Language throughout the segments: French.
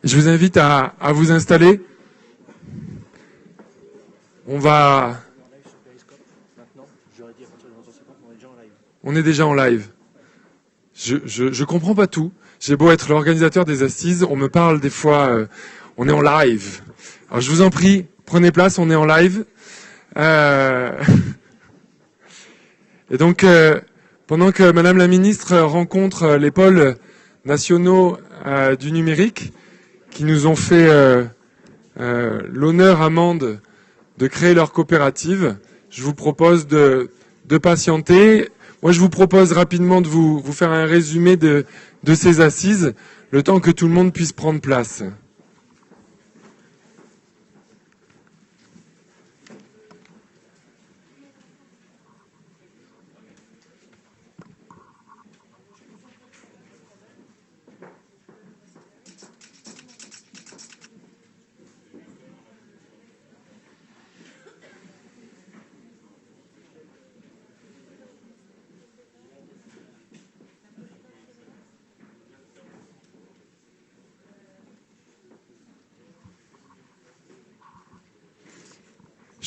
Je vous invite à vous installer. On est déjà en live. Je comprends pas tout. J'ai beau être l'organisateur des assises, on me parle des fois, on est en live. Alors je vous en prie, prenez place, on est en live. Et donc, pendant que Madame la Ministre rencontre les pôles nationaux du numérique, qui nous ont fait l'honneur amende de créer leur coopérative, je vous propose de patienter. Moi, je vous propose rapidement de vous faire un résumé de ces assises, le temps que tout le monde puisse prendre place.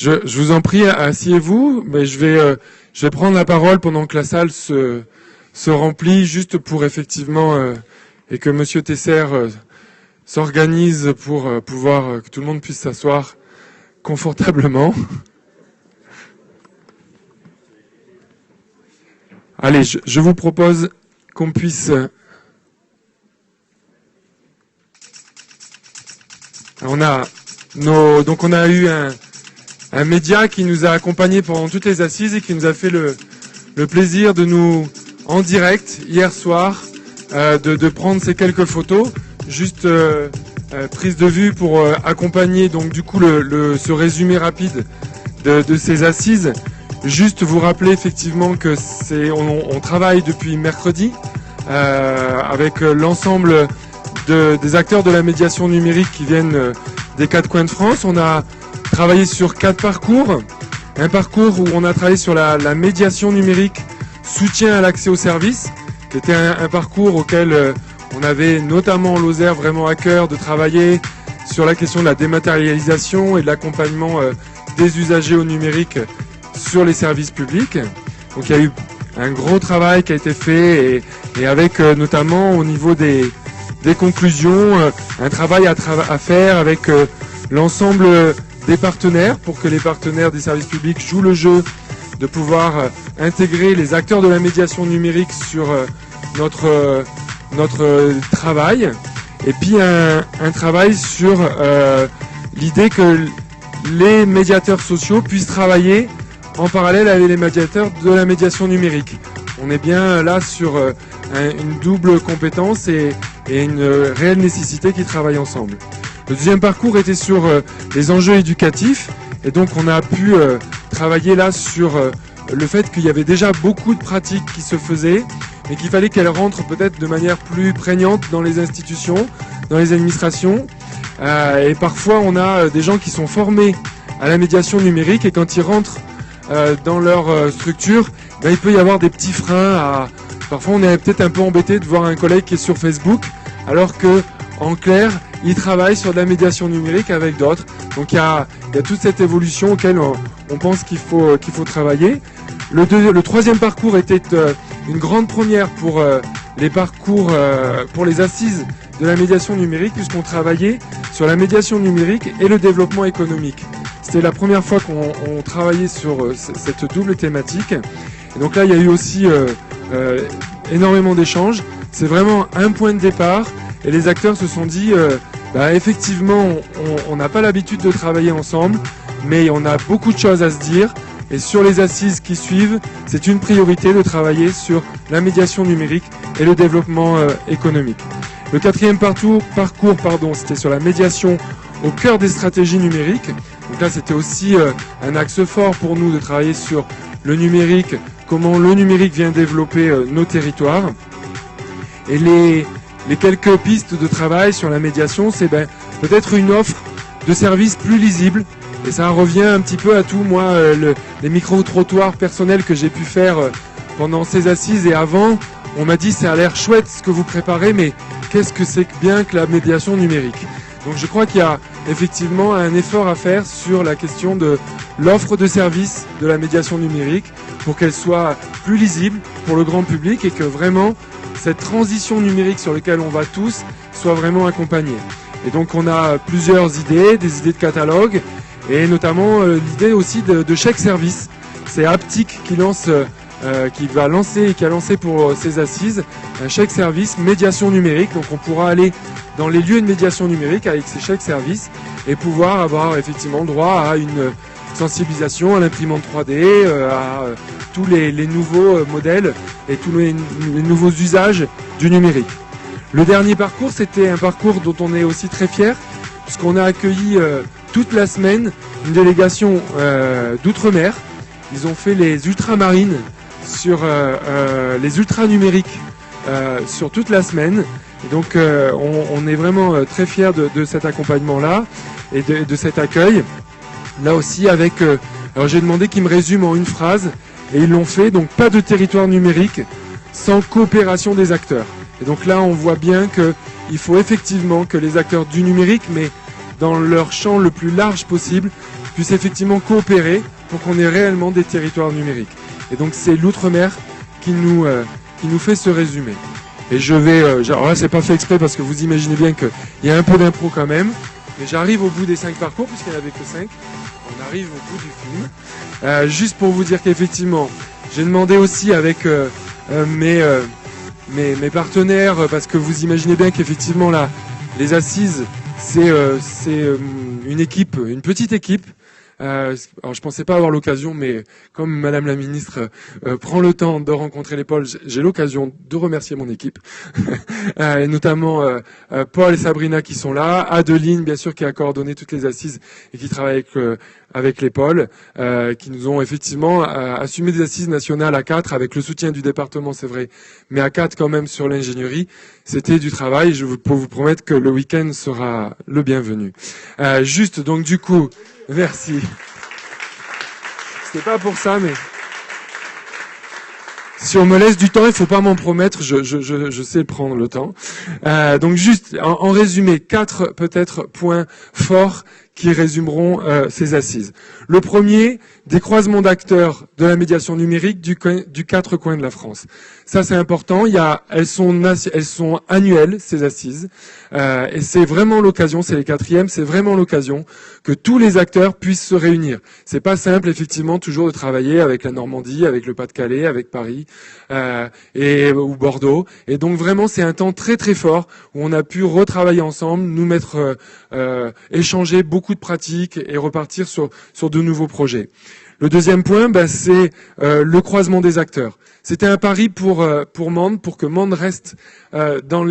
Je vous en prie, asseyez-vous, mais je vais prendre la parole pendant que la salle se remplit, juste pour effectivement, et que Monsieur Tesser s'organise pour pouvoir, que tout le monde puisse s'asseoir confortablement. Allez, je vous propose qu'on puisse... On a eu un média qui nous a accompagnés pendant toutes les assises et qui nous a fait le plaisir de nous, en direct, hier soir, de prendre ces quelques photos, juste prise de vue pour accompagner donc du coup ce résumé rapide de ces assises. Juste vous rappeler effectivement que on travaille depuis mercredi avec l'ensemble des acteurs de la médiation numérique qui viennent des 4 coins de France. On a travaillé sur 4 parcours. Un parcours où on a travaillé sur la médiation numérique, soutien à l'accès aux services, qui était un parcours auquel on avait notamment Lozère vraiment à cœur de travailler sur la question de la dématérialisation et de l'accompagnement des usagers au numérique sur les services publics. Donc il y a eu un gros travail qui a été fait et avec notamment au niveau des conclusions, un travail à faire avec l'ensemble des partenaires pour que les partenaires des services publics jouent le jeu de pouvoir intégrer les acteurs de la médiation numérique sur notre travail, et puis un travail sur l'idée que les médiateurs sociaux puissent travailler en parallèle avec les médiateurs de la médiation numérique. On est bien là sur une double compétence et une réelle nécessité qui travaillent ensemble. Le deuxième parcours était sur les enjeux éducatifs, et donc on a pu travailler là sur le fait qu'il y avait déjà beaucoup de pratiques qui se faisaient, mais qu'il fallait qu'elles rentrent peut-être de manière plus prégnante dans les institutions, dans les administrations. Et parfois on a des gens qui sont formés à la médiation numérique, et quand ils rentrent dans leur structure, il peut y avoir des petits freins. Parfois on est peut-être un peu embêté de voir un collègue qui est sur Facebook, alors que en clair, il travaille sur de la médiation numérique avec d'autres. Donc il y a toute cette évolution auquel on pense qu'il faut travailler. Le troisième parcours était une grande première pour les parcours, pour les assises de la médiation numérique, puisqu'on travaillait sur la médiation numérique et le développement économique. C'était la première fois qu'on travaillait sur cette double thématique. Et donc là, il y a eu aussi énormément d'échanges. C'est vraiment un point de départ. Et les acteurs se sont dit, effectivement, on n'a pas l'habitude de travailler ensemble, mais on a beaucoup de choses à se dire. Et sur les assises qui suivent, c'est une priorité de travailler sur la médiation numérique et le développement économique. Le quatrième parcours, c'était sur la médiation au cœur des stratégies numériques. Donc là, c'était aussi un axe fort pour nous de travailler sur le numérique, comment le numérique vient développer nos territoires. Et les quelques pistes de travail sur la médiation, c'est peut-être une offre de services plus lisible. Et ça revient un petit peu à tout, moi, les micro-trottoirs personnels que j'ai pu faire pendant ces assises et avant, On m'a dit, ça a l'air chouette ce que vous préparez, mais qu'est-ce que c'est bien que la médiation numérique? Donc je crois qu'il y a effectivement un effort à faire sur la question de l'offre de services de la médiation numérique pour qu'elle soit plus lisible pour le grand public et que vraiment cette transition numérique sur laquelle on va tous soit vraiment accompagnée. Et donc on a plusieurs idées, des idées de catalogue et notamment l'idée aussi de chèque service. C'est Aptic qui va lancer et qui a lancé pour ces assises un chèque service médiation numérique. Donc on pourra aller dans les lieux de médiation numérique avec ces chèques services et pouvoir avoir effectivement droit à une sensibilisation à l'imprimante 3D, à tous les nouveaux modèles et tous les nouveaux usages du numérique. Le dernier parcours, c'était un parcours dont on est aussi très fier, puisqu'on a accueilli toute la semaine une délégation d'outre-mer. Ils ont fait les ultramarines sur les ultra-numériques sur toute la semaine. Et donc on est vraiment très fiers de cet accompagnement-là et de cet accueil. Là aussi avec... alors j'ai demandé qu'ils me résument en une phrase, et ils l'ont fait. Donc pas de territoire numérique sans coopération des acteurs. Et donc là on voit bien qu'il faut effectivement que les acteurs du numérique, mais dans leur champ le plus large possible, puissent effectivement coopérer pour qu'on ait réellement des territoires numériques. Et donc c'est l'outre-mer qui nous fait ce résumé. Et je vais... alors là c'est pas fait exprès parce que vous imaginez bien qu'il y a un peu d'impro quand même. Mais j'arrive au bout des 5 parcours, puisqu'il n'y en avait que 5. On arrive au bout du film. Juste pour vous dire qu'effectivement, j'ai demandé aussi avec mes partenaires, parce que vous imaginez bien qu'effectivement là, les assises, c'est une équipe, une petite équipe. Alors je pensais pas avoir l'occasion, mais comme Madame la Ministre prend le temps de rencontrer les pôles, j'ai l'occasion de remercier mon équipe, et notamment Paul et Sabrina qui sont là, Adeline bien sûr qui a coordonné toutes les assises et qui travaille avec les pôles, qui nous ont effectivement assumé des assises nationales à 4 avec le soutien du département, c'est vrai, mais à 4 quand même sur l'ingénierie. C'était du travail. Je peux vous promettre que le week-end sera le bienvenu. Juste donc du coup. Merci. C'était pas pour ça, mais si on me laisse du temps, il faut pas m'en promettre. Je sais prendre le temps. Donc juste en résumé, 4 peut-être points forts qui résumeront ces assises. Le premier, des croisements d'acteurs de la médiation numérique du 4 coins de la France. Ça c'est important. Elles sont annuelles ces assises, et c'est vraiment l'occasion. C'est les 4e. C'est vraiment l'occasion que tous les acteurs puissent se réunir. C'est pas simple effectivement toujours de travailler avec la Normandie, avec le Pas-de-Calais, avec Paris ou Bordeaux. Et donc vraiment c'est un temps très très fort où on a pu retravailler ensemble, nous mettre échanger beaucoup de pratiques et repartir sur de nouveaux projets. Le deuxième point, c'est le croisement des acteurs. C'était un pari pour Mende, pour que Mende reste dans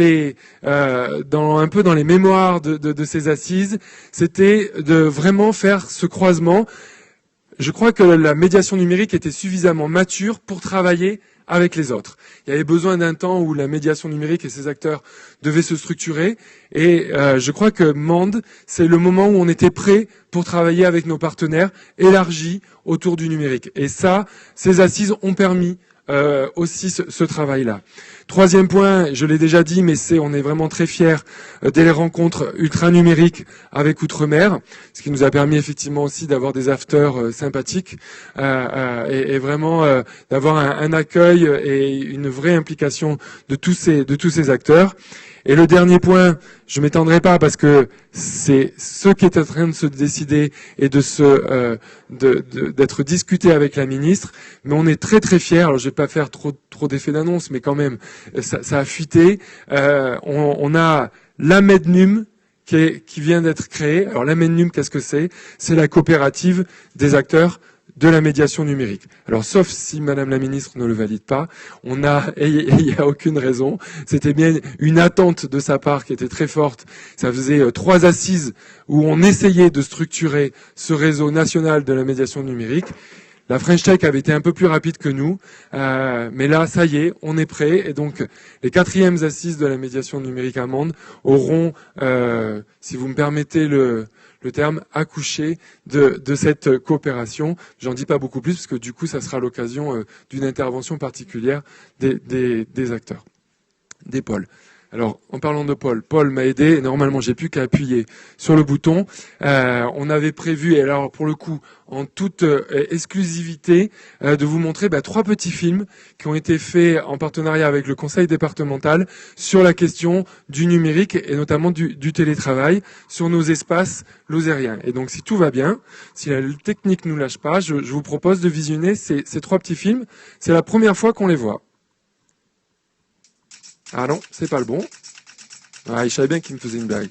un peu dans les mémoires de ces assises. C'était de vraiment faire ce croisement. Je crois que la médiation numérique était suffisamment mature pour travailler avec les autres. Il y avait besoin d'un temps où la médiation numérique et ses acteurs devaient se structurer, et je crois que Mende, c'est le moment où on était prêt pour travailler avec nos partenaires élargis autour du numérique. Et ça, ces assises ont permis aussi ce travail-là. Troisième point, je l'ai déjà dit, mais on est vraiment très fiers des rencontres ultra-numériques avec Outre-mer, ce qui nous a permis effectivement aussi d'avoir des afters sympathiques et vraiment d'avoir un accueil et une vraie implication de tous ces acteurs. Et le dernier point, je m'étendrai pas parce que c'est ce qui est en train de se décider et d'être discuté avec la ministre. Mais on est très très fiers. Alors je vais pas faire trop d'effets d'annonce, mais quand même ça a fuité. On a la Mednum qui vient d'être créée. Alors la Mednum, qu'est-ce que c'est? C'est la coopérative des acteurs de la médiation numérique. Alors, sauf si Madame la Ministre ne le valide pas, il n'y a aucune raison. C'était bien une attente de sa part qui était très forte. Ça faisait 3 assises où on essayait de structurer ce réseau national de la médiation numérique. La French Tech avait été un peu plus rapide que nous, mais là, ça y est, on est prêt. Et donc, les 4e assises de la médiation numérique à Mende auront, si vous me permettez le le terme, accoucher de cette coopération. J'en dis pas beaucoup plus parce que du coup, ça sera l'occasion d'une intervention particulière des acteurs, des pôles. Alors, en parlant de Paul m'a aidé, et normalement j'ai plus qu'à appuyer sur le bouton. On avait prévu, et alors pour le coup, en toute exclusivité, de vous montrer 3 petits films qui ont été faits en partenariat avec le conseil départemental sur la question du numérique et notamment du télétravail sur nos espaces lozériens. Et donc si tout va bien, si la technique nous lâche pas, je vous propose de visionner ces 3 petits films. C'est la première fois qu'on les voit. Ah non, c'est pas le bon. Ah, il savait bien qu'il me faisait une blague.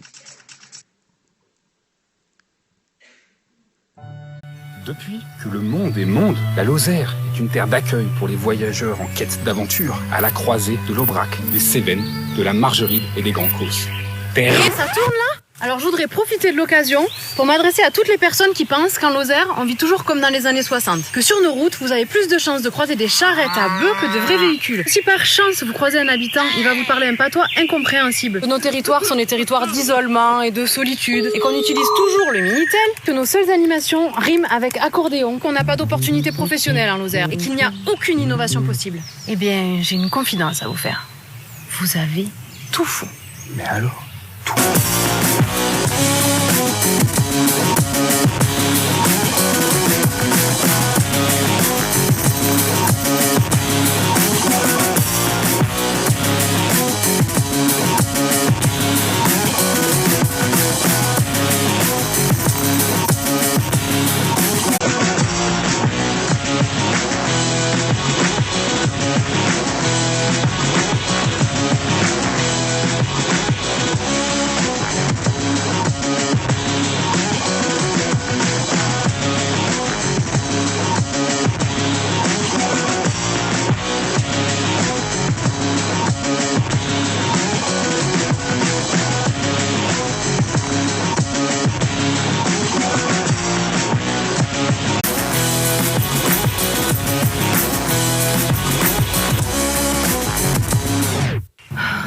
Depuis que le monde est monde, la Lozère est une terre d'accueil pour les voyageurs en quête d'aventure, à la croisée de l'Aubrac, des Cévennes, de la Margeride et des Grands Causses. Et ça tourne là ? Alors je voudrais profiter de l'occasion pour m'adresser à toutes les personnes qui pensent qu'en Lozère, on vit toujours comme dans les années 60. Que sur nos routes, vous avez plus de chances de croiser des charrettes à bœufs que de vrais véhicules. Si par chance vous croisez un habitant, il va vous parler un patois incompréhensible. Que nos territoires sont des territoires d'isolement et de solitude, et qu'on utilise toujours le Minitel. Que nos seules animations riment avec accordéon, qu'on n'a pas d'opportunité professionnelle en Lozère, et qu'il n'y a aucune innovation possible. Eh bien, j'ai une confidence à vous faire. Vous avez tout faux. Mais alors, tout.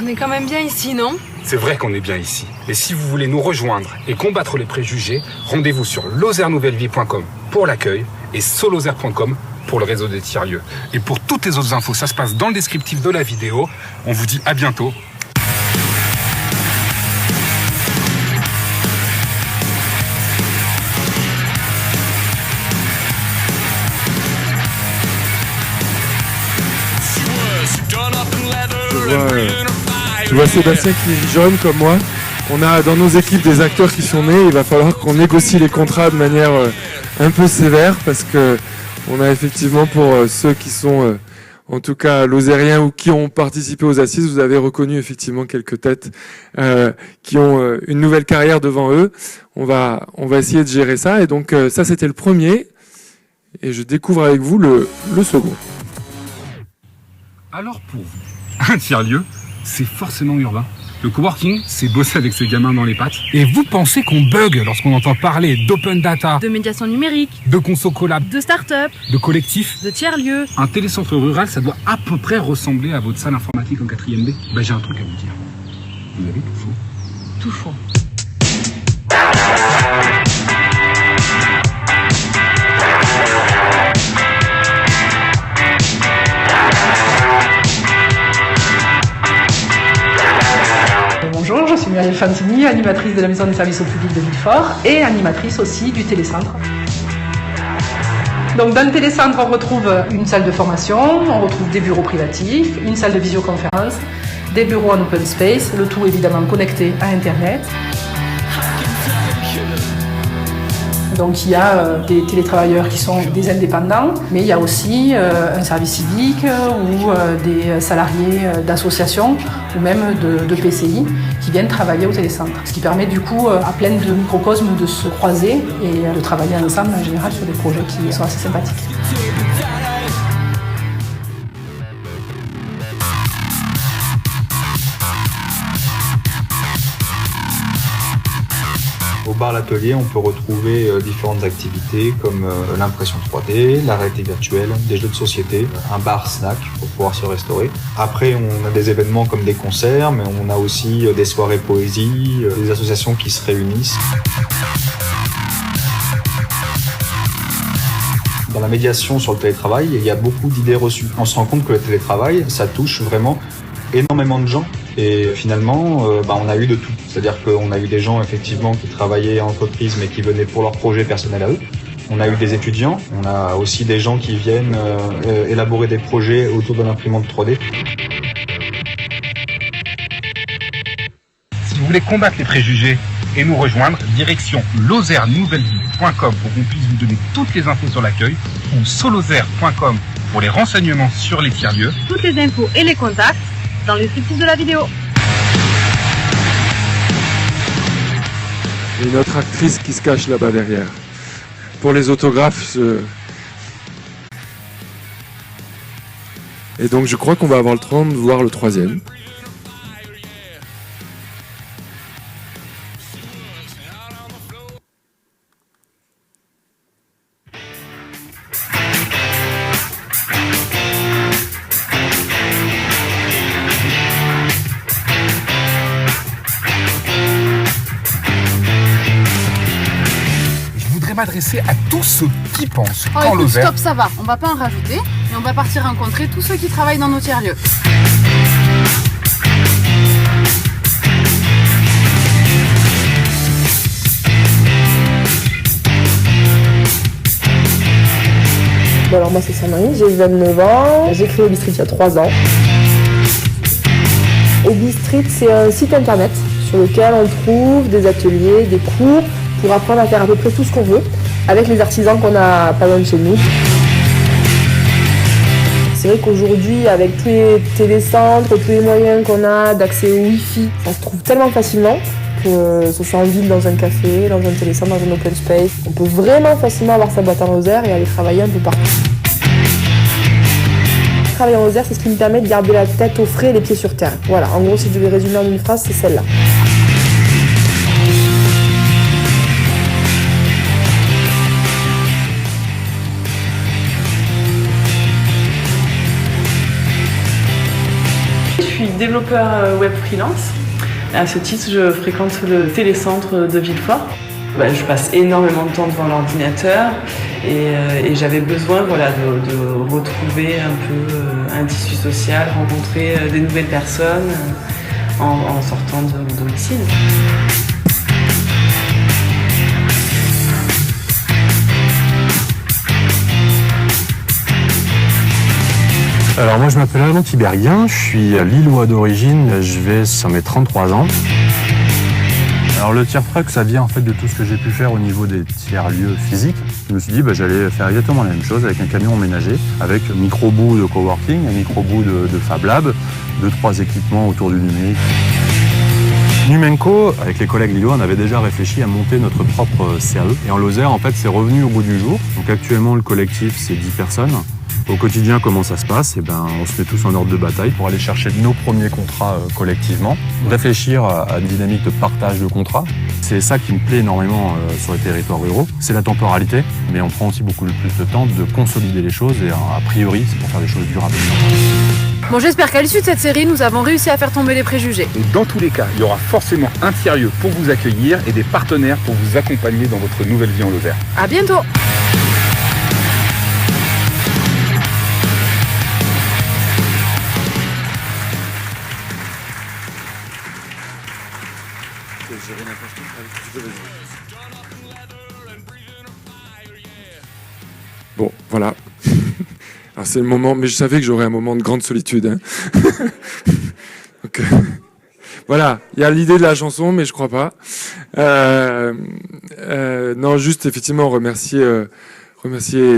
On est quand même bien ici, non ? C'est vrai qu'on est bien ici. Et si vous voulez nous rejoindre et combattre les préjugés, rendez-vous sur lozernouvellevies.com pour l'accueil et solozère.com pour le réseau des tiers-lieux. Et pour toutes les autres infos, ça se passe dans le descriptif de la vidéo. On vous dit à bientôt. Je vois Sébastien qui est jeune comme moi. On a dans nos équipes des acteurs qui sont nés. Il va falloir qu'on négocie les contrats de manière un peu sévère parce que on a effectivement pour ceux qui sont en tout cas lozériens ou qui ont participé aux assises, vous avez reconnu effectivement quelques têtes qui ont une nouvelle carrière devant eux. On va essayer de gérer ça. Et donc ça c'était le premier. Et je découvre avec vous le second. Alors pour vous, un tiers-lieu, c'est forcément urbain. Le coworking, c'est bosser avec ses gamins dans les pattes. Et vous pensez qu'on bug lorsqu'on entend parler d'open data, De médiation numérique, de conso collab, de start-up, de collectif? de tiers-lieux. Un télécentre rural, ça doit à peu près ressembler à votre salle informatique en 4ème B. Ben, j'ai un truc à vous dire. Vous avez tout faux. Tout faux. Bonjour, je suis Muriel Fantini, animatrice de la Maison des services au public de Villefort et animatrice aussi du télécentre. Donc dans le télécentre, on retrouve une salle de formation, on retrouve des bureaux privatifs, une salle de visioconférence, des bureaux en open space, le tout évidemment connecté à Internet. Donc il y a des télétravailleurs qui sont des indépendants, mais il y a aussi un service civique ou des salariés d'associations ou même de PCI qui viennent travailler au télécentre. Ce qui permet du coup à plein de microcosmes de se croiser et de travailler ensemble en général sur des projets qui sont assez sympathiques. Au bar L'Atelier, on peut retrouver différentes activités comme l'impression 3D, la réalité virtuelle, des jeux de société, un bar snack pour pouvoir se restaurer. Après, on a des événements comme des concerts, mais on a aussi des soirées poésie, des associations qui se réunissent. la médiation sur le télétravail, il y a beaucoup d'idées reçues. On se rend compte que le télétravail, ça touche vraiment énormément de gens. Et finalement, on a eu de tout. C'est-à-dire qu'on a eu des gens effectivement qui travaillaient en entreprise mais qui venaient pour leur projet personnel à eux. On a eu des étudiants, on a aussi des gens qui viennent élaborer des projets autour de l'imprimante 3D. Si vous voulez combattre les préjugés et nous rejoindre, direction lozernouvellevie.com pour qu'on puisse vous donner toutes les infos sur l'accueil ou solozer.com pour les renseignements sur les tiers-lieux. Toutes les infos et les contacts dans le descriptif de la vidéo. Et une autre actrice qui se cache là-bas derrière. Pour les autographes. Et donc je crois qu'on va avoir le temps de voir le troisième. M'adresser à tous ceux qui pensent Oh, qu'en écoute, Lozère... stop, ça va, on va pas en rajouter, mais on va partir rencontrer tous ceux qui travaillent dans nos tiers-lieux. Bon alors moi c'est Sandrine, j'ai 29 ans, j'ai créé Hobby Street il y a 3 ans. Hobby Street c'est un site internet sur lequel on trouve des ateliers, des cours pour apprendre à faire à peu près tout ce qu'on veut avec les artisans qu'on a pas loin de chez nous. C'est vrai qu'aujourd'hui avec tous les télécentres, tous les moyens qu'on a d'accès au Wi-Fi, ça se trouve tellement facilement que ce soit en ville, dans un café, dans un télécentre, dans un open space. On peut vraiment facilement avoir sa boîte en Lozère et aller travailler un peu partout. Travailler en Lozère, c'est ce qui me permet de garder la tête au frais et les pieds sur terre. Voilà, en gros si je devais résumer en une phrase, c'est celle-là. Je suis développeur web freelance. À ce titre, je fréquente le télécentre de Villefort. Je passe énormément de temps devant l'ordinateur et j'avais besoin de retrouver un peu un tissu social, rencontrer des nouvelles personnes en sortant de mon domicile. Alors moi je m'appelle Alain Tiberghien, je suis lillois d'origine, je vais sur mes 33 ans. Alors le tiers-frais, ça vient en fait de tout ce que j'ai pu faire au niveau des tiers-lieux physiques. Je me suis dit j'allais faire exactement la même chose avec un camion emménagé, avec un micro-bout de coworking, un micro-bout de Fab Lab, 2-3 équipements autour du numérique. Numenco, avec les collègues lillois, on avait déjà réfléchi à monter notre propre CAE. Et en Lozère, en fait, c'est revenu au bout du jour. Donc actuellement, le collectif, c'est 10 personnes. Au quotidien, comment ça se passe? On se met tous en ordre de bataille pour aller chercher nos premiers contrats collectivement, réfléchir à une dynamique de partage de contrats. C'est ça qui me plaît énormément sur les territoires ruraux. C'est la temporalité, mais on prend aussi beaucoup plus de temps de consolider les choses et a priori, c'est pour faire des choses durables. Bon, j'espère qu'à l'issue de cette série, nous avons réussi à faire tomber les préjugés. Et dans tous les cas, il y aura forcément un tiers-lieu pour vous accueillir et des partenaires pour vous accompagner dans votre nouvelle vie en Lozère. À bientôt! Bon, voilà. Alors c'est le moment, mais je savais que j'aurais un moment de grande solitude. Hein. Donc, voilà, il y a l'idée de la chanson, mais je crois pas. Non, juste effectivement remercier.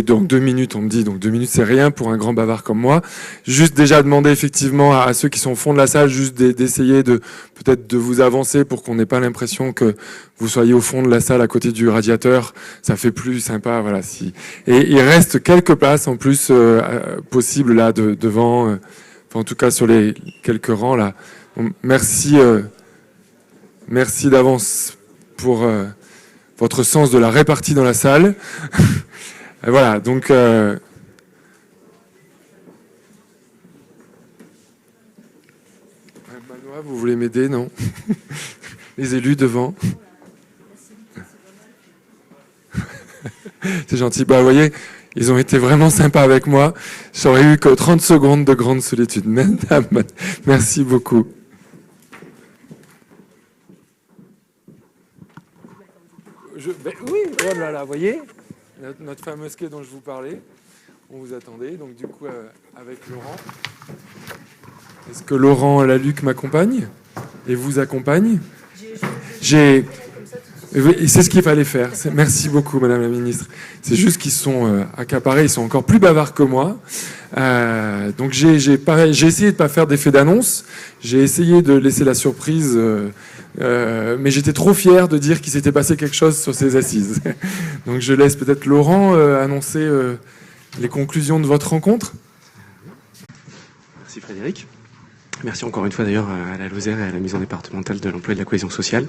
Donc 2 minutes, on me dit, donc 2 minutes c'est rien pour un grand bavard comme moi. Juste déjà demander effectivement à ceux qui sont au fond de la salle, juste d'essayer peut-être de vous avancer pour qu'on n'ait pas l'impression que vous soyez au fond de la salle à côté du radiateur. Ça fait plus sympa, voilà. Et il reste quelques places en plus possibles là devant, enfin, en tout cas sur les quelques rangs là. Donc, merci d'avance pour votre sens de la répartie dans la salle. Voilà, donc Manoa, vous voulez m'aider, non? Les élus devant. C'est gentil. Bah, vous voyez, Ils ont été vraiment sympas avec moi. J'aurais eu que 30 secondes de grande solitude. Mesdames, merci beaucoup. Oui, oh là là, vous voyez, notre fameuse quai dont je vous parlais, on vous attendait, donc du coup, avec Laurent. Est-ce que Laurent Laluc m'accompagne et vous accompagne? C'est ce qu'il fallait faire. Merci beaucoup, Madame la Ministre. C'est juste qu'ils sont accaparés, ils sont encore plus bavards que moi. Donc j'ai essayé de pas faire d'effet d'annonce. J'ai essayé de laisser la surprise, mais j'étais trop fier de dire qu'il s'était passé quelque chose sur ces assises. Donc je laisse peut-être Laurent annoncer les conclusions de votre rencontre. Merci Frédéric. Merci encore une fois d'ailleurs à la Lozère et à la maison départementale de l'emploi et de la cohésion sociale.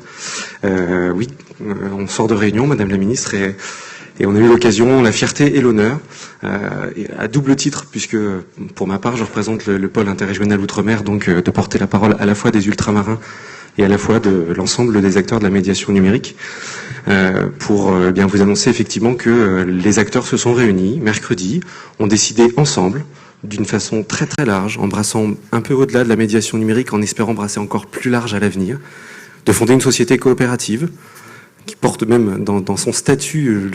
Oui, on sort de réunion, Madame la Ministre, et on a eu l'occasion, la fierté et l'honneur, à double titre, puisque pour ma part, je représente le pôle interrégional Outre-mer, donc de porter la parole à la fois des ultramarins et à la fois de l'ensemble des acteurs de la médiation numérique, pour bien vous annoncer effectivement que les acteurs se sont réunis mercredi, ont décidé ensemble, d'une façon très très large, embrassant un peu au-delà de la médiation numérique, en espérant brasser encore plus large à l'avenir, de fonder une société coopérative qui porte même dans son statut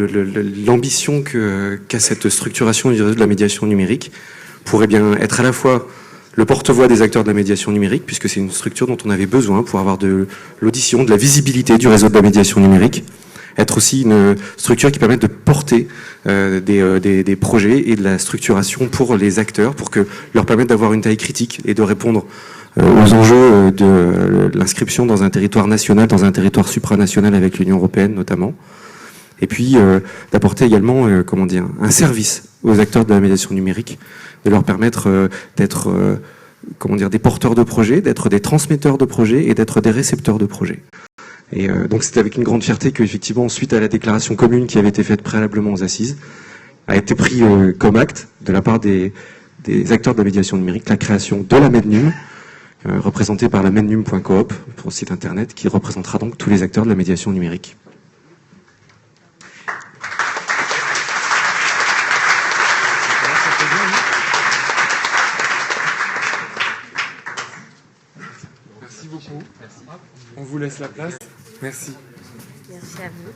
l'ambition qu'a cette structuration du réseau de la médiation numérique, pourrait bien être à la fois le porte-voix des acteurs de la médiation numérique, puisque c'est une structure dont on avait besoin pour avoir de l'audition, de la visibilité du réseau de la médiation numérique, être aussi une structure qui permet de porter des projets et de la structuration pour les acteurs, pour que leur permettre d'avoir une taille critique et de répondre aux enjeux de l'inscription dans un territoire national, dans un territoire supranational avec l'Union européenne notamment. Et puis d'apporter également un service aux acteurs de la médiation numérique, de leur permettre d'être des porteurs de projets, d'être des transmetteurs de projets et d'être des récepteurs de projets. Et donc c'était avec une grande fierté qu'effectivement, suite à la déclaration commune qui avait été faite préalablement aux assises, a été pris comme acte de la part des acteurs de la médiation numérique la création de la MEDNUM, représentée par la mednum.coop pour le site internet, qui représentera donc tous les acteurs de la médiation numérique. Merci beaucoup. On vous laisse la place. Merci. Merci à vous.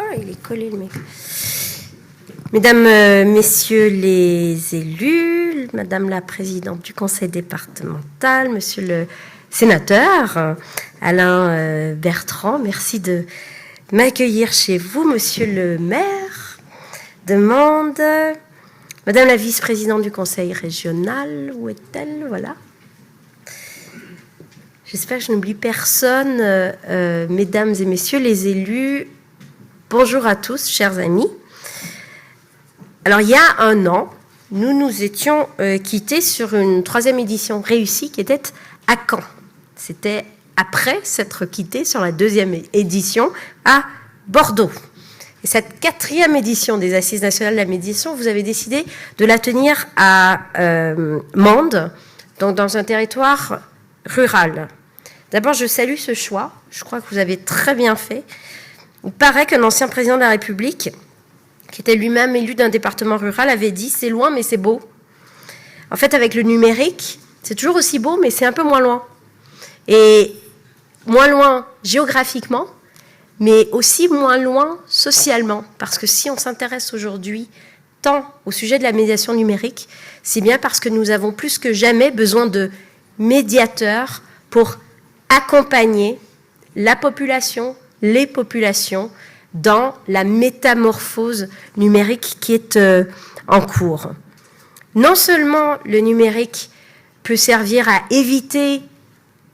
Oh, il est collé le mec. Mesdames, Messieurs les élus, Madame la Présidente du Conseil départemental, Monsieur le Sénateur Alain Bertrand, merci de m'accueillir chez vous. Monsieur le Maire de Mende, Madame la Vice-Présidente du Conseil régional, où est-elle? Voilà. J'espère que je n'oublie personne. Mesdames et messieurs les élus, bonjour à tous, chers amis. Alors, il y a un an, nous nous étions quittés sur une 3e édition réussie qui était à Caen. C'était après s'être quittés sur la 2e édition à Bordeaux. Et cette 4e édition des Assises nationales de la médiation, vous avez décidé de la tenir à Mende, donc dans un territoire rural. D'abord, je salue ce choix. Je crois que vous avez très bien fait. Il paraît qu'un ancien président de la République, qui était lui-même élu d'un département rural, avait dit « c'est loin, mais c'est beau ». En fait, avec le numérique, c'est toujours aussi beau, mais c'est un peu moins loin. Et moins loin géographiquement, mais aussi moins loin socialement. Parce que si on s'intéresse aujourd'hui tant au sujet de la médiation numérique, c'est bien parce que nous avons plus que jamais besoin de médiateurs pour accompagner la population, les populations, dans la métamorphose numérique qui est en cours. Non seulement le numérique peut servir à éviter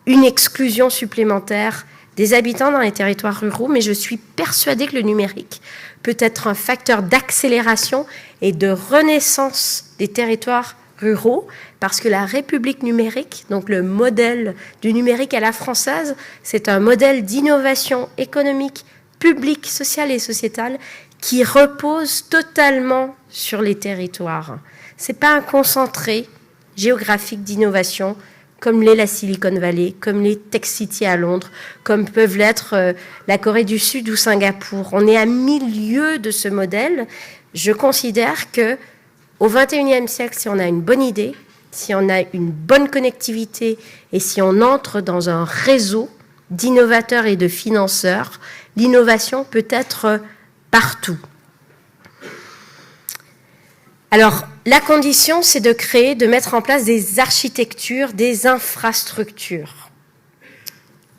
une exclusion supplémentaire des habitants dans les territoires ruraux, mais je suis persuadée que le numérique peut être un facteur d'accélération et de renaissance des territoires ruraux, parce que la République numérique, donc le modèle du numérique à la française, c'est un modèle d'innovation économique, publique, sociale et sociétale qui repose totalement sur les territoires. Ce n'est pas un concentré géographique d'innovation comme l'est la Silicon Valley, comme l'est Tech City à Londres, comme peuvent l'être la Corée du Sud ou Singapour. On est à milieu de ce modèle. Je considère que au XXIe siècle, si on a une bonne idée, si on a une bonne connectivité et si on entre dans un réseau d'innovateurs et de financeurs, l'innovation peut être partout. Alors, la condition, c'est de créer, de mettre en place des architectures, des infrastructures.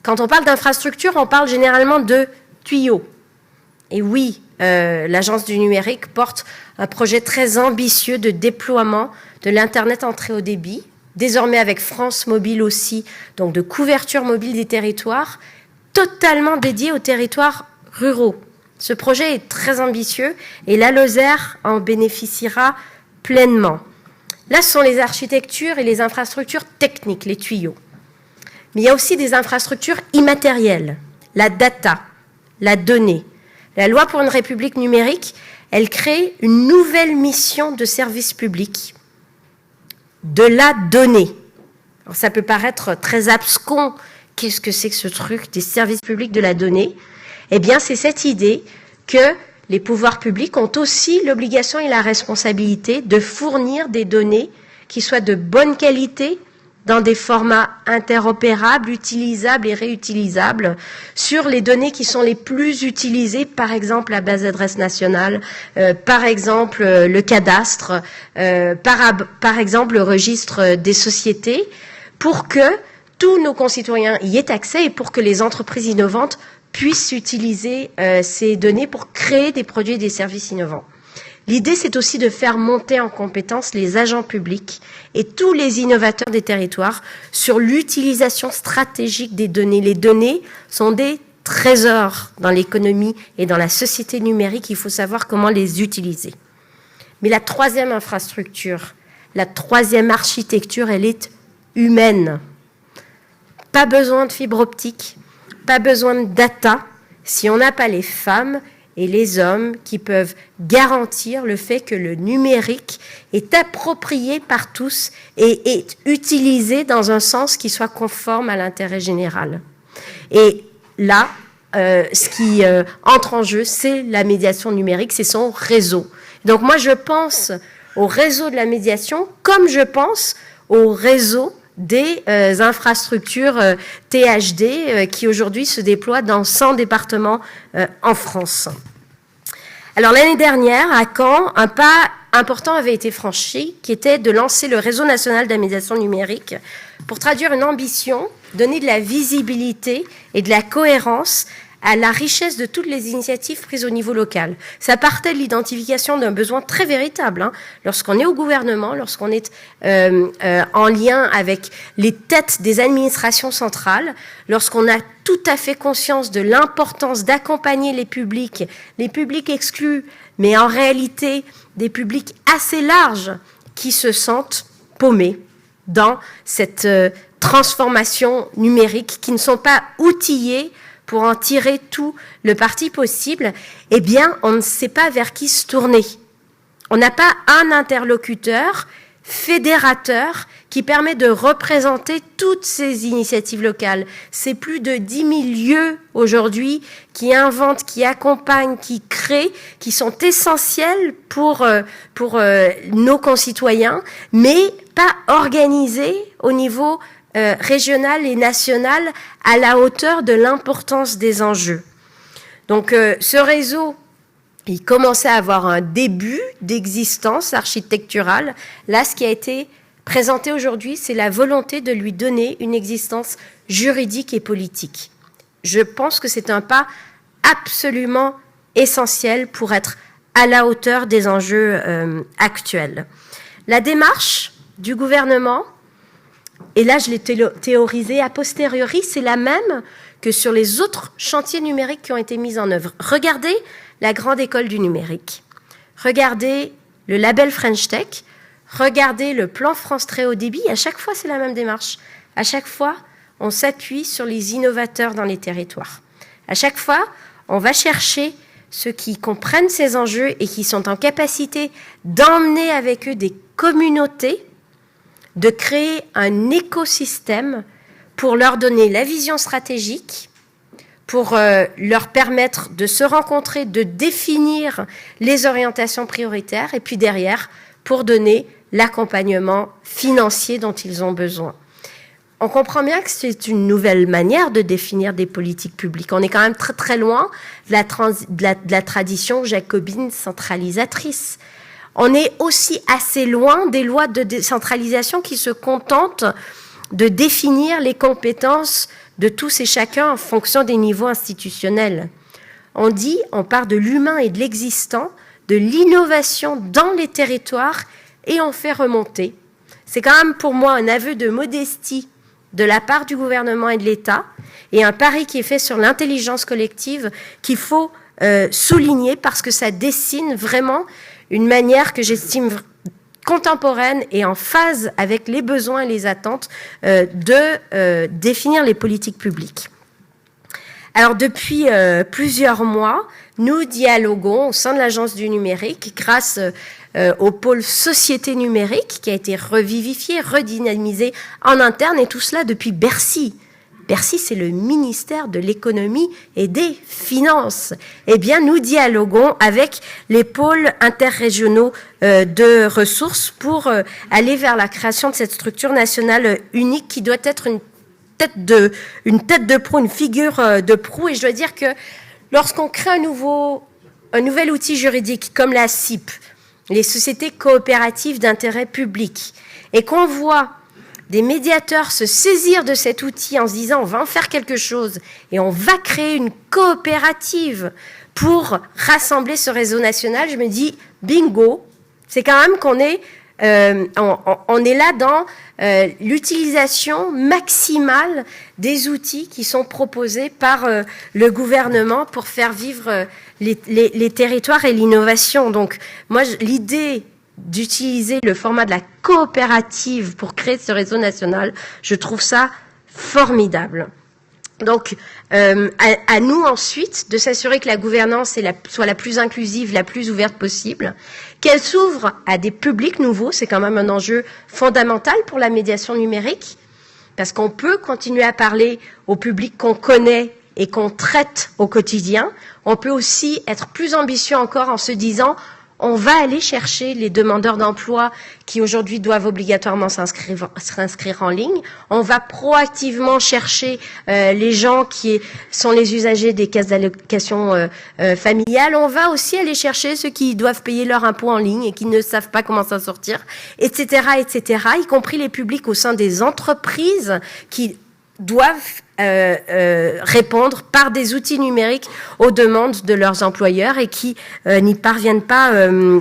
Quand on parle d'infrastructures, on parle généralement de tuyaux. Et oui, l'Agence du numérique porte un projet très ambitieux de déploiement de l'Internet en très haut débit, désormais avec France Mobile aussi, donc de couverture mobile des territoires, totalement dédié aux territoires ruraux. Ce projet est très ambitieux et la Lozère en bénéficiera pleinement. Là, ce sont les architectures et les infrastructures techniques, les tuyaux. Mais il y a aussi des infrastructures immatérielles, la data, la donnée. La loi pour une république numérique, elle crée une nouvelle mission de service public, de la donnée. Alors, ça peut paraître très abscon. Qu'est-ce que c'est que ce truc des services publics de la donnée ? Eh bien, c'est cette idée que les pouvoirs publics ont aussi l'obligation et la responsabilité de fournir des données qui soient de bonne qualité, dans des formats interopérables, utilisables et réutilisables, sur les données qui sont les plus utilisées, par exemple la base d'adresse nationale, par exemple le cadastre, par exemple le registre des sociétés, pour que tous nos concitoyens y aient accès et pour que les entreprises innovantes puissent utiliser ces données pour créer des produits et des services innovants. L'idée, c'est aussi de faire monter en compétence les agents publics et tous les innovateurs des territoires sur l'utilisation stratégique des données. Les données sont des trésors dans l'économie et dans la société numérique. Il faut savoir comment les utiliser. Mais la troisième infrastructure, la troisième architecture, elle est humaine. Pas besoin de fibre optique, pas besoin de data si on n'a pas les femmes et les hommes qui peuvent garantir le fait que le numérique est approprié par tous et est utilisé dans un sens qui soit conforme à l'intérêt général. Et là, ce qui entre en jeu, c'est la médiation numérique, c'est son réseau. Donc moi, je pense au réseau de la médiation comme je pense au réseau des infrastructures THD qui aujourd'hui se déploient dans 100 départements en France. Alors l'année dernière, à Caen, un pas important avait été franchi, qui était de lancer le réseau national de la médiation numérique pour traduire une ambition, donner de la visibilité et de la cohérence à la richesse de toutes les initiatives prises au niveau local. Ça partait de l'identification d'un besoin très véritable. Lorsqu'on est au gouvernement, lorsqu'on est en lien avec les têtes des administrations centrales, lorsqu'on a tout à fait conscience de l'importance d'accompagner les publics exclus, mais en réalité des publics assez larges qui se sentent paumés dans cette transformation numérique, qui ne sont pas outillés pour en tirer tout le parti possible, eh bien, on ne sait pas vers qui se tourner. On n'a pas un interlocuteur fédérateur qui permet de représenter toutes ces initiatives locales. C'est plus de 10 000 lieux aujourd'hui qui inventent, qui accompagnent, qui créent, qui sont essentiels pour nos concitoyens, mais pas organisés au niveau régional et national à la hauteur de l'importance des enjeux. Donc ce réseau, il commençait à avoir un début d'existence architecturale. Là, ce qui a été présenté aujourd'hui, c'est la volonté de lui donner une existence juridique et politique. Je pense que c'est un pas absolument essentiel pour être à la hauteur des enjeux actuels. La démarche du gouvernement, et là je l'ai théorisé a posteriori, c'est la même que sur les autres chantiers numériques qui ont été mis en œuvre. Regardez la grande école du numérique, regardez le label French Tech, regardez le plan France très haut débit, à chaque fois c'est la même démarche. À chaque fois, on s'appuie sur les innovateurs dans les territoires. À chaque fois, on va chercher ceux qui comprennent ces enjeux et qui sont en capacité d'emmener avec eux des communautés de créer un écosystème pour leur donner la vision stratégique, pour leur permettre de se rencontrer, de définir les orientations prioritaires, et puis derrière, pour donner l'accompagnement financier dont ils ont besoin. On comprend bien que c'est une nouvelle manière de définir des politiques publiques. On est quand même très très loin de la tradition jacobine centralisatrice. On est aussi assez loin des lois de décentralisation qui se contentent de définir les compétences de tous et chacun en fonction des niveaux institutionnels. On part de l'humain et de l'existant, de l'innovation dans les territoires, et on fait remonter. C'est quand même pour moi un aveu de modestie de la part du gouvernement et de l'État, et un pari qui est fait sur l'intelligence collective qu'il faut souligner, parce que ça dessine vraiment une manière que j'estime contemporaine et en phase avec les besoins et les attentes de définir les politiques publiques. Alors depuis plusieurs mois, nous dialoguons au sein de l'Agence du numérique grâce au pôle société numérique qui a été revivifié, redynamisé en interne, et tout cela depuis Bercy. Bercy, c'est le ministère de l'économie et des finances. Eh bien, nous dialoguons avec les pôles interrégionaux de ressources pour aller vers la création de cette structure nationale unique qui doit être une tête de proue, une figure de proue. Et je dois dire que lorsqu'on crée un nouvel outil juridique comme la SIP, les sociétés coopératives d'intérêt public, et qu'on voit des médiateurs se saisir de cet outil en se disant on va en faire quelque chose et on va créer une coopérative pour rassembler ce réseau national, je me dis bingo, c'est quand même qu'on est on est là dans l'utilisation maximale des outils qui sont proposés par le gouvernement pour faire vivre les territoires et l'innovation. Donc moi, l'idée d'utiliser le format de la coopérative pour créer ce réseau national, je trouve ça formidable. Donc, à nous ensuite de s'assurer que la gouvernance soit la plus inclusive, la plus ouverte possible, qu'elle s'ouvre à des publics nouveaux, c'est quand même un enjeu fondamental pour la médiation numérique, parce qu'on peut continuer à parler au public qu'on connaît et qu'on traite au quotidien. On peut aussi être plus ambitieux encore en se disant on va aller chercher les demandeurs d'emploi qui aujourd'hui doivent obligatoirement s'inscrire en ligne. On va proactivement chercher les gens qui sont les usagers des caisses d'allocation familiale. On va aussi aller chercher ceux qui doivent payer leur impôt en ligne et qui ne savent pas comment s'en sortir, etc., y compris les publics au sein des entreprises qui doivent répondre par des outils numériques aux demandes de leurs employeurs et qui n'y parviennent pas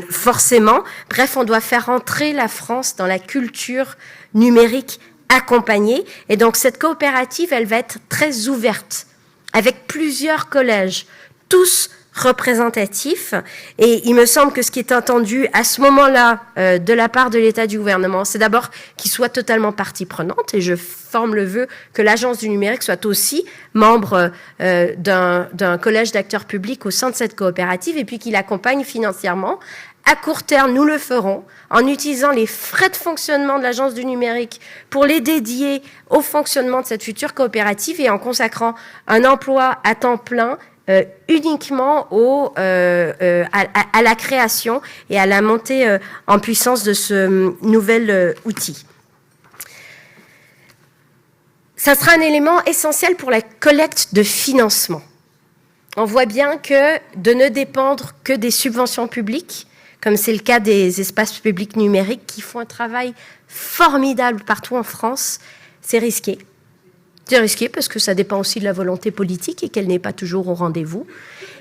forcément. Bref, on doit faire entrer la France dans la culture numérique accompagnée. Et donc, cette coopérative, elle va être très ouverte, avec plusieurs collèges, tous représentatifs. Et il me semble que ce qui est attendu à ce moment-là de la part de l'État, du gouvernement, c'est d'abord qu'il soit totalement partie prenante, et je forme le vœu que l'Agence du numérique soit aussi membre d'un collège d'acteurs publics au sein de cette coopérative, et puis qu'il accompagne financièrement. À court terme, nous le ferons en utilisant les frais de fonctionnement de l'Agence du numérique pour les dédier au fonctionnement de cette future coopérative, et en consacrant un emploi à temps plein uniquement à la création et à la montée en puissance de ce nouvel outil. Ça sera un élément essentiel pour la collecte de financement. On voit bien que de ne dépendre que des subventions publiques, comme c'est le cas des espaces publics numériques qui font un travail formidable partout en France, c'est risqué. C'est risqué parce que ça dépend aussi de la volonté politique et qu'elle n'est pas toujours au rendez-vous.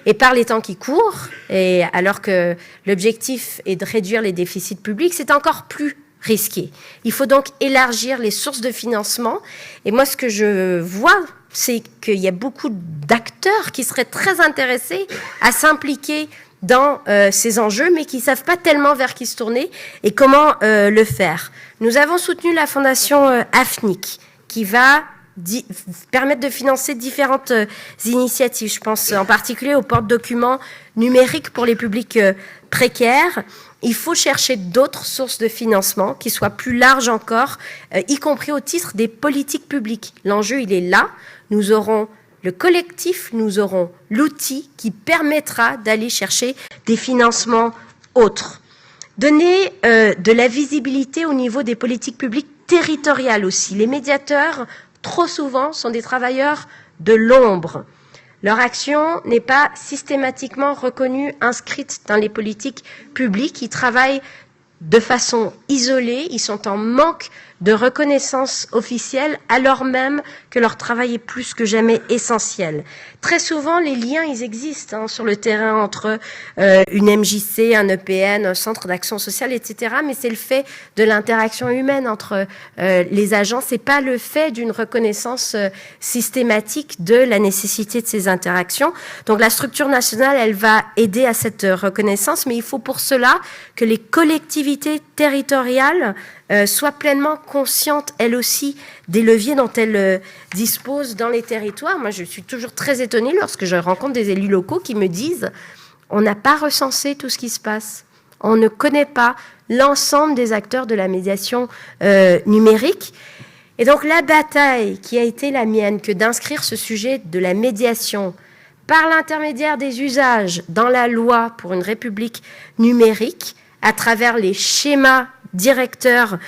Et par les temps qui courent, et alors que l'objectif est de réduire les déficits publics, c'est encore plus risqué. Il faut donc élargir les sources de financement. Et moi, ce que je vois, c'est qu'il y a beaucoup d'acteurs qui seraient très intéressés à s'impliquer dans ces enjeux, mais qui ne savent pas tellement vers qui se tourner et comment le faire. Nous avons soutenu la fondation AFNIC, qui va permettre de financer différentes initiatives. Je pense en particulier aux porte-documents numériques pour les publics précaires, il faut chercher d'autres sources de financement qui soient plus larges encore, y compris au titre des politiques publiques. L'enjeu, il est là. Nous aurons le collectif, nous aurons l'outil qui permettra d'aller chercher des financements autres. Donner de la visibilité au niveau des politiques publiques territoriales aussi. Les médiateurs, trop souvent, sont des travailleurs de l'ombre. Leur action n'est pas systématiquement reconnue, inscrite dans les politiques publiques. Ils travaillent de façon isolée, ils sont en manque de reconnaissance officielle, alors même que leur travail est plus que jamais essentiel. Très souvent, les liens, ils existent sur le terrain entre une MJC, un EPN, un centre d'action sociale, etc. Mais c'est le fait de l'interaction humaine entre les agents. C'est pas le fait d'une reconnaissance systématique de la nécessité de ces interactions. Donc la structure nationale, elle va aider à cette reconnaissance, mais il faut pour cela que les collectivités territoriales soient pleinement conscientes, elles aussi, des leviers dont elles disposent dans les territoires. Moi, je suis toujours très étonnée lorsque je rencontre des élus locaux qui me disent « on n'a pas recensé tout ce qui se passe, on ne connaît pas l'ensemble des acteurs de la médiation numérique ». Et donc la bataille qui a été la mienne que d'inscrire ce sujet de la médiation par l'intermédiaire des usages dans la loi pour une république numérique, à travers les schémas directeurs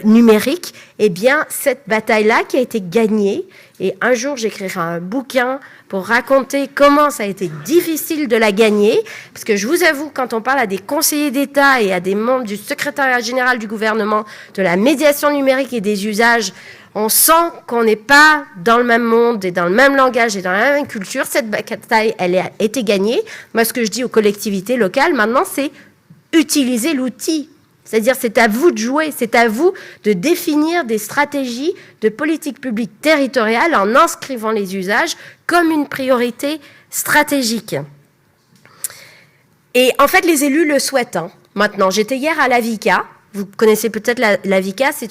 numériques, eh bien, cette bataille-là qui a été gagnée, et un jour j'écrirai un bouquin pour raconter comment ça a été difficile de la gagner, parce que je vous avoue, quand on parle à des conseillers d'État et à des membres du secrétariat général du gouvernement de la médiation numérique et des usages, on sent qu'on n'est pas dans le même monde et dans le même langage et dans la même culture. Cette bataille, elle a été gagnée. Moi, ce que je dis aux collectivités locales, maintenant, c'est utiliser l'outil. C'est-à-dire, c'est à vous de jouer, c'est à vous de définir des stratégies de politique publique territoriale en inscrivant les usages comme une priorité stratégique. Et en fait, les élus le souhaitent. Maintenant, j'étais hier à l'AVICA. Vous connaissez peut-être l'AVICA, c'est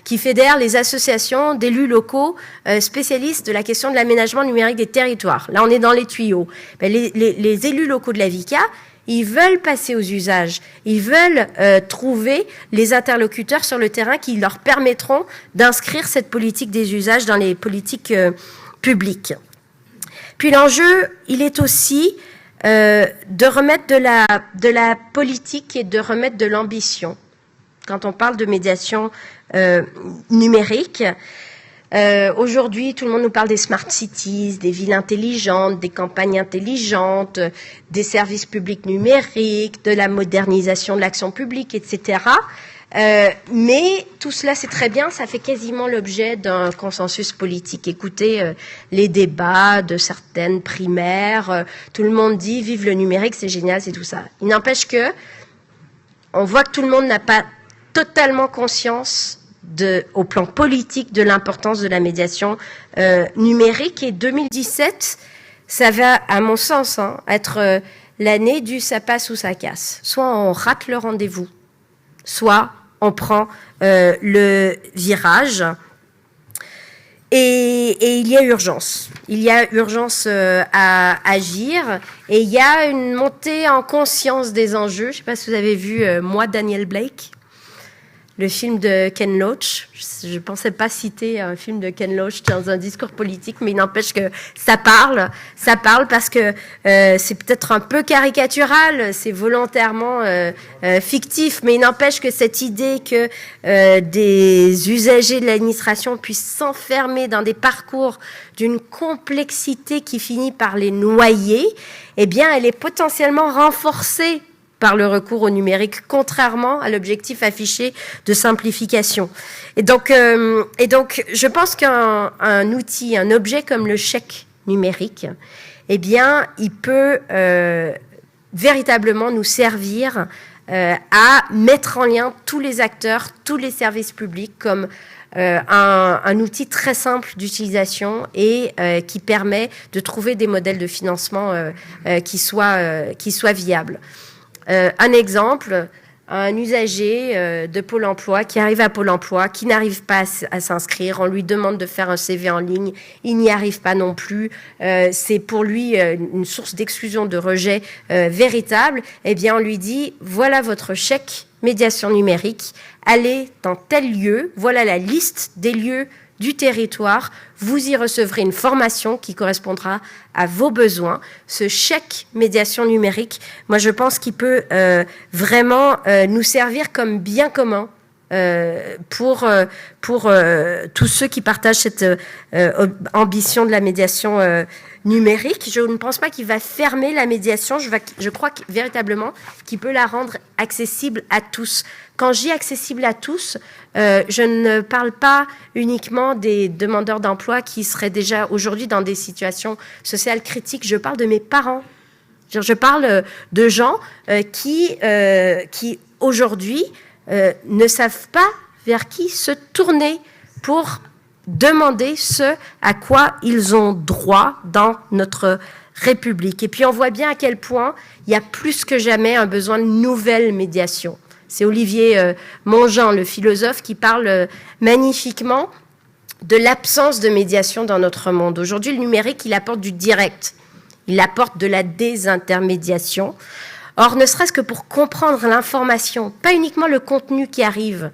qui fédère les associations d'élus locaux spécialistes de la question de l'aménagement numérique des territoires. Là, on est dans les tuyaux. Les élus locaux de l'AVICA, ils veulent passer aux usages, ils veulent trouver les interlocuteurs sur le terrain qui leur permettront d'inscrire cette politique des usages dans les politiques publiques. Puis l'enjeu, il est aussi de remettre de la politique et de remettre de l'ambition. Quand on parle de médiation numérique, aujourd'hui, tout le monde nous parle des smart cities, des villes intelligentes, des campagnes intelligentes, des services publics numériques, de la modernisation de l'action publique, etc. Mais tout cela, c'est très bien, ça fait quasiment l'objet d'un consensus politique. Écoutez les débats de certaines primaires, tout le monde dit « vive le numérique, c'est génial, c'est tout ça ». Il n'empêche que on voit que tout le monde n'a pas totalement conscience au plan politique de l'importance de la médiation numérique. Et 2017, ça va, à mon sens, être l'année du ça passe ou ça casse. Soit on rate le rendez-vous, soit on prend le virage. Et il y a urgence. Il y a urgence à agir. Et il y a une montée en conscience des enjeux. Je ne sais pas si vous avez vu Moi, Daniel Blake, le film de Ken Loach. Je ne pensais pas citer un film de Ken Loach dans un discours politique, mais il n'empêche que ça parle. Ça parle parce que c'est peut-être un peu caricatural, c'est volontairement fictif, mais il n'empêche que cette idée que des usagers de l'administration puissent s'enfermer dans des parcours d'une complexité qui finit par les noyer, eh bien, elle est potentiellement renforcée par le recours au numérique, contrairement à l'objectif affiché de simplification. Et donc, je pense qu'un outil, un objet comme le chèque numérique, eh bien, il peut véritablement nous servir à mettre en lien tous les acteurs, tous les services publics comme un outil très simple d'utilisation et qui permet de trouver des modèles de financement qui soient viables. Un exemple, un usager de Pôle emploi qui arrive à Pôle emploi, qui n'arrive pas à s'inscrire. On lui demande de faire un CV en ligne. Il n'y arrive pas non plus. C'est pour lui une source d'exclusion, de rejet véritable. Eh bien, on lui dit, voilà votre chèque médiation numérique. Allez dans tel lieu. Voilà la liste des lieux du territoire, vous y recevrez une formation qui correspondra à vos besoins. Ce chèque médiation numérique, moi je pense qu'il peut vraiment nous servir comme bien commun pour tous ceux qui partagent cette ambition de la médiation numérique. Je ne pense pas qu'il va fermer la médiation, je crois véritablement qu'il peut la rendre accessible à tous. Quand je dis accessible à tous, je ne parle pas uniquement des demandeurs d'emploi qui seraient déjà aujourd'hui dans des situations sociales critiques, je parle de mes parents. Je parle de gens qui aujourd'hui ne savent pas vers qui se tourner pour demander ce à quoi ils ont droit dans notre République. Et puis on voit bien à quel point il y a plus que jamais un besoin de nouvelles médiations. C'est Olivier Monjean, le philosophe, qui parle magnifiquement de l'absence de médiation dans notre monde. Aujourd'hui, le numérique, il apporte du direct. Il apporte de la désintermédiation. Or, ne serait-ce que pour comprendre l'information, pas uniquement le contenu qui arrive,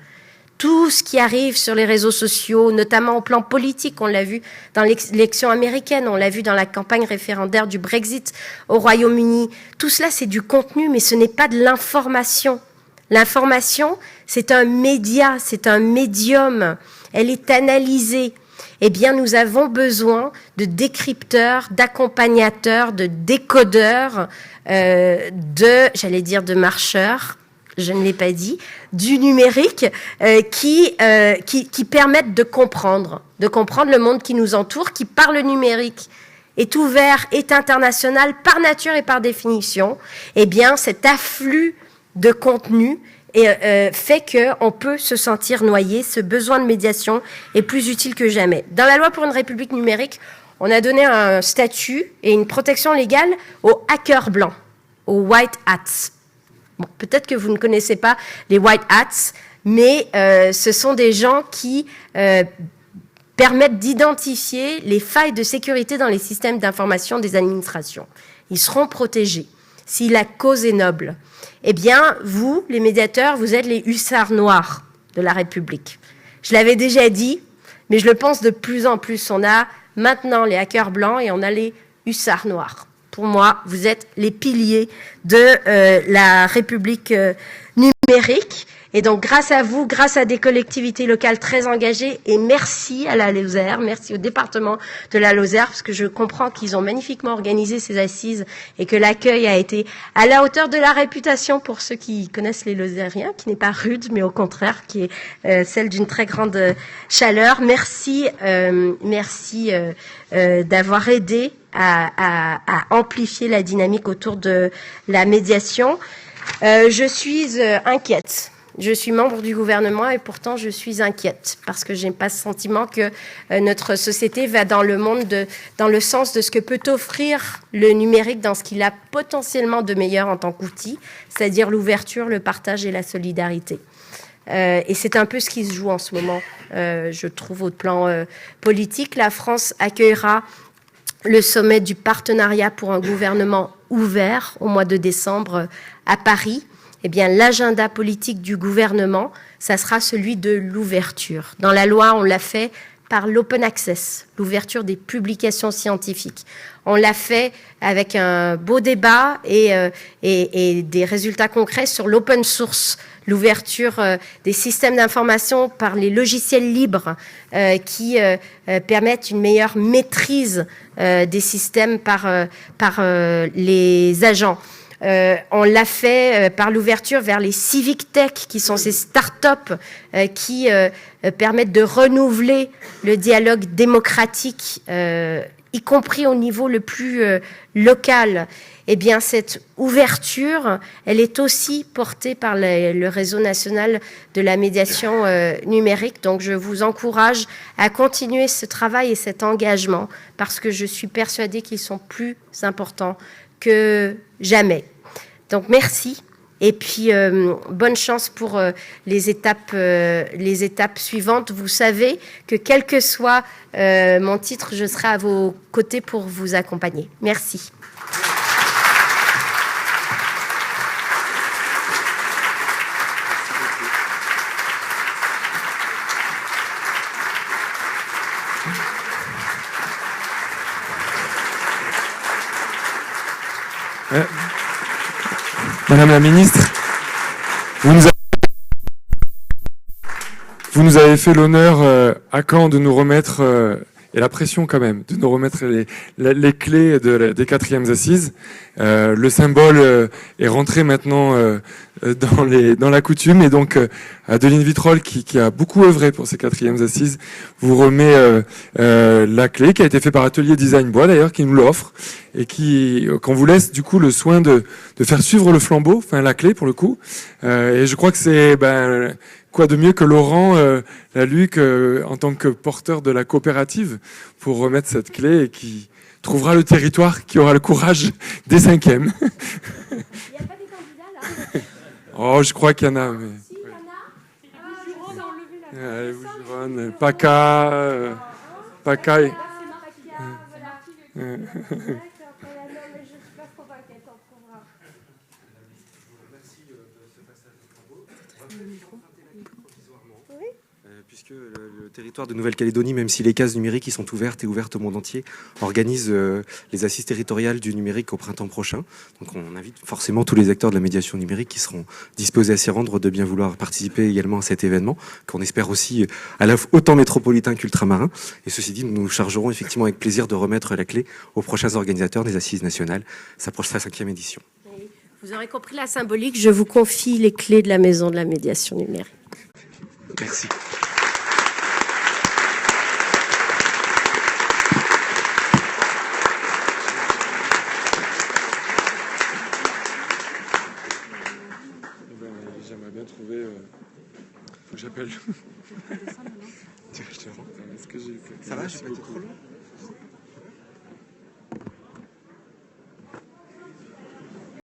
tout ce qui arrive sur les réseaux sociaux, notamment au plan politique, on l'a vu dans l'élection américaine, on l'a vu dans la campagne référendaire du Brexit au Royaume-Uni. Tout cela, c'est du contenu, mais ce n'est pas de l'information. L'information, c'est un média, c'est un médium. Elle est analysée. Eh bien, nous avons besoin de décrypteurs, d'accompagnateurs, de décodeurs, de marcheurs, je ne l'ai pas dit, du numérique, qui permettent de comprendre le monde qui nous entoure, qui par le numérique est ouvert, est international par nature et par définition. Eh bien, cet afflux de contenu fait qu'on peut se sentir noyé. Ce besoin de médiation est plus utile que jamais. Dans la loi pour une République numérique, on a donné un statut et une protection légale aux hackers blancs, aux white hats. Bon, peut-être que vous ne connaissez pas les white hats, mais ce sont des gens qui permettent d'identifier les failles de sécurité dans les systèmes d'information des administrations. Ils seront protégés si la cause est noble. Eh bien, vous, les médiateurs, vous êtes les hussards noirs de la République. Je l'avais déjà dit, mais je le pense de plus en plus. On a maintenant les hackers blancs et on a les hussards noirs. Pour moi, vous êtes les piliers de la République numérique. Et donc, grâce à vous, grâce à des collectivités locales très engagées, et merci à la Lozère, merci au département de la Lozère, parce que je comprends qu'ils ont magnifiquement organisé ces assises et que l'accueil a été à la hauteur de la réputation pour ceux qui connaissent les Lozériens, qui n'est pas rude, mais au contraire, qui est celle d'une très grande chaleur. Merci d'avoir aidé à amplifier la dynamique autour de la médiation. Je suis inquiète. Je suis membre du gouvernement et pourtant je suis inquiète parce que je n'ai pas ce sentiment que notre société va dans le sens de ce que peut offrir le numérique dans ce qu'il a potentiellement de meilleur en tant qu'outil, c'est-à-dire l'ouverture, le partage et la solidarité. Et c'est un peu ce qui se joue en ce moment, je trouve, au plan politique. La France accueillera le sommet du partenariat pour un gouvernement ouvert au mois de décembre à Paris. Eh bien, l'agenda politique du gouvernement, ça sera celui de l'ouverture. Dans la loi, on l'a fait par l'open access, l'ouverture des publications scientifiques. On l'a fait avec un beau débat et des résultats concrets sur l'open source, l'ouverture des systèmes d'information par les logiciels libres qui permettent une meilleure maîtrise des systèmes par les agents. On l'a fait par l'ouverture vers les civic tech, qui sont ces start-up qui permettent de renouveler le dialogue démocratique, y compris au niveau le plus local. Eh bien, cette ouverture, elle est aussi portée par le réseau national de la médiation numérique. Donc, je vous encourage à continuer ce travail et cet engagement parce que je suis persuadée qu'ils sont plus importants que jamais. Donc, merci Et puis, bonne chance pour les étapes suivantes. Vous savez que quel que soit mon titre, je serai à vos côtés pour vous accompagner. Merci. Madame la ministre, vous nous avez fait l'honneur à Caen de nous remettre, et la pression quand même, de nous remettre les clés des 4e assises. Le symbole est rentré maintenant dans la coutume, et donc Adeline Vitrolles, qui a beaucoup œuvré pour ces 4e assises, vous remet la clé, qui a été faite par Atelier Design Bois d'ailleurs, qui nous l'offre, et qu'on vous laisse du coup le soin de faire suivre le flambeau, enfin la clé pour le coup. Et je crois que c'est quoi de mieux que Laurent Laluc en tant que porteur de la coopérative pour remettre cette clé, et qui trouvera le territoire, qui aura le courage des 5e. Il n'y a pas des candidats là? Oh, je crois qu'il y en a. Mais... Si, il y en a. PACA. Puisque le territoire de Nouvelle-Calédonie, même si les cases numériques qui sont ouvertes au monde entier, organise les assises territoriales du numérique au printemps prochain. Donc on invite forcément tous les acteurs de la médiation numérique qui seront disposés à s'y rendre de bien vouloir participer également à cet événement, qu'on espère aussi autant métropolitain qu'ultramarin. Et ceci dit, nous nous chargerons effectivement avec plaisir de remettre la clé aux prochains organisateurs des assises nationales. Ça approche sa 5e édition. Vous aurez compris la symbolique, je vous confie les clés de la maison de la médiation numérique. Merci. J'aimerais bien trouver... Faut que j'appelle... Est-ce que j'ai... Ça va, je vais pas être trop long.